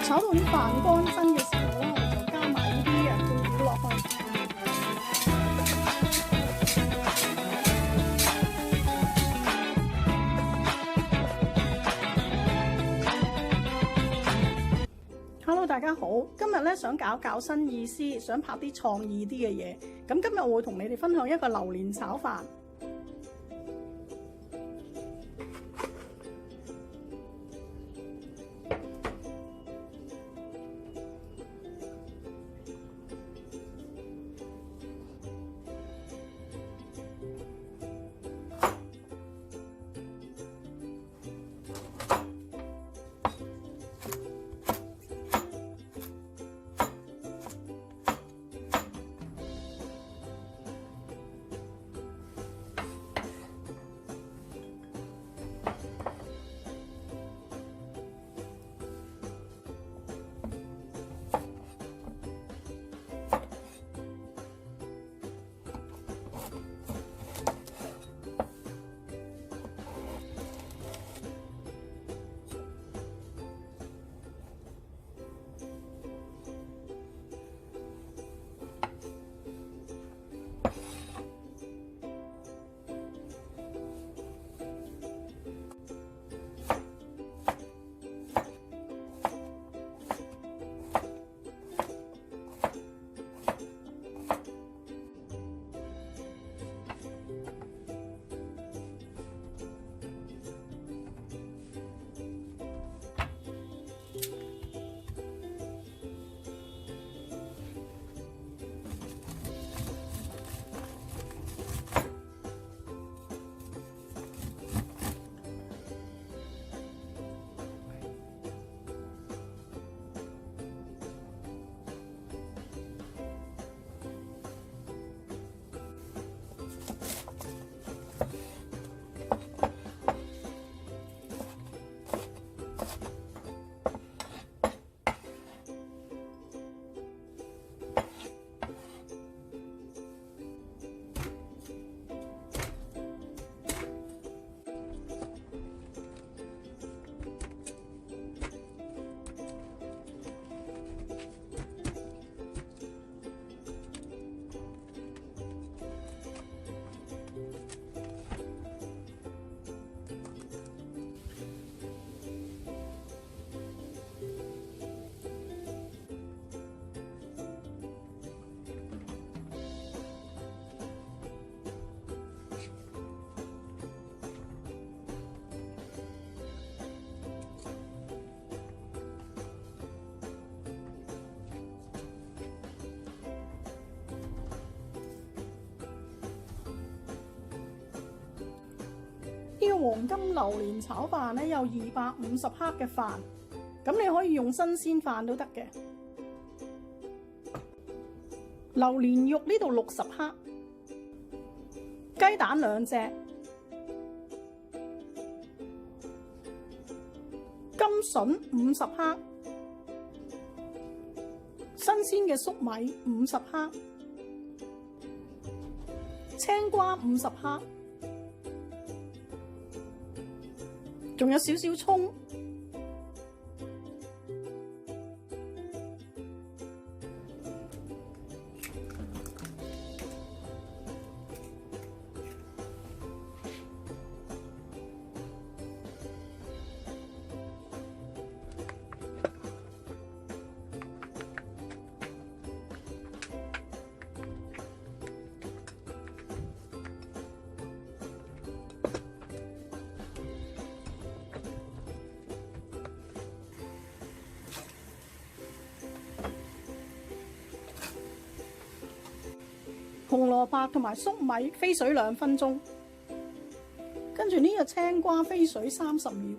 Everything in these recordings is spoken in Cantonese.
炒到啲飯乾身嘅時候咧，我哋就加埋呢啲配料落去。Hello， 大家好，今日咧想搞新意思，想拍啲創意啲嘅嘢。咁今日我會同你哋分享一個榴蓮炒飯。呢個黃金榴蓮炒飯咧有250克嘅飯，咁你可以用新鮮飯都得嘅。榴蓮肉呢度60克，雞蛋2隻，甘筍50克，新鮮嘅粟米50克，青瓜50克。仲有少少葱，紅蘿蔔同埋粟米飛水2分鐘，跟住呢個青瓜飛水30秒。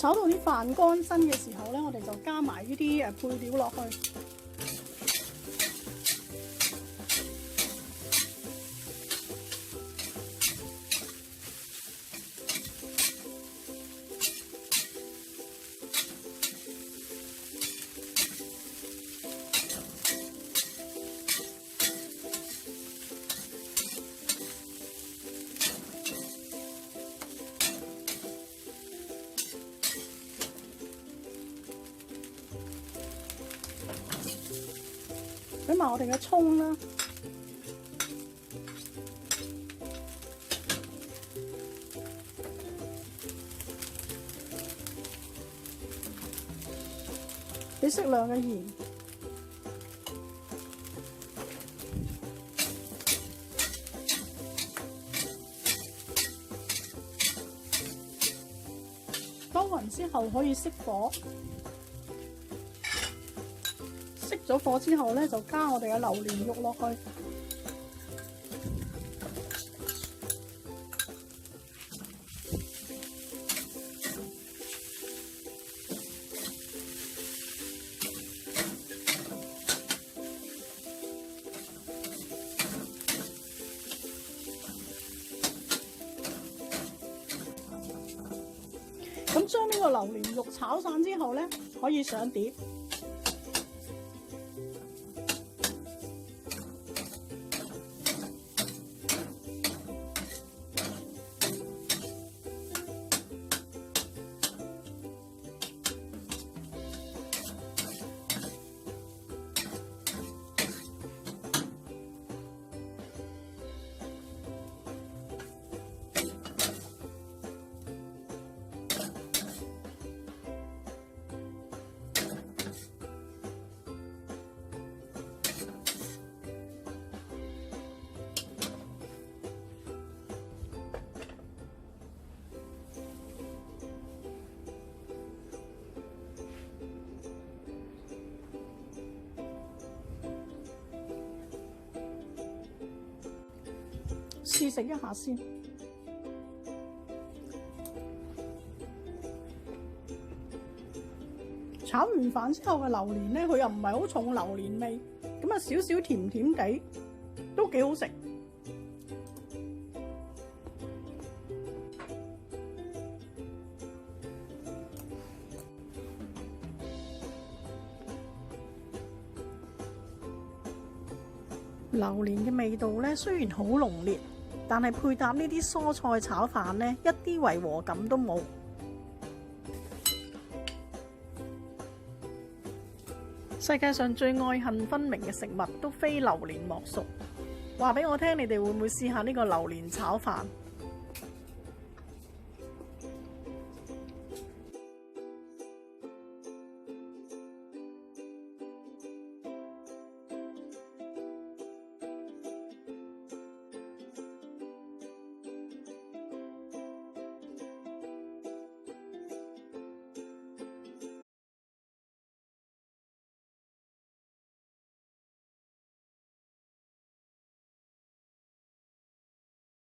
炒到啲飯乾身嘅時候咧，我哋就加埋呢啲配料落去。俾埋我哋嘅葱啦，俾適量嘅鹽，撈勻之後可以熄火。熄咗火之後咧，就加我哋嘅榴蓮肉落去。咁將呢個榴蓮肉炒散之後咧，可以上碟。試食一下先。炒完飯之後嘅榴蓮咧，佢又唔係好重榴蓮味，咁啊少少甜甜地，都幾好食。榴蓮嘅味道咧，雖然好濃烈，但係配搭呢啲蔬菜炒飯咧，一啲違和感都冇。世界上最愛恨分明嘅食物，都非榴蓮莫屬。話俾我聽，你哋會唔會試下呢個榴蓮炒飯？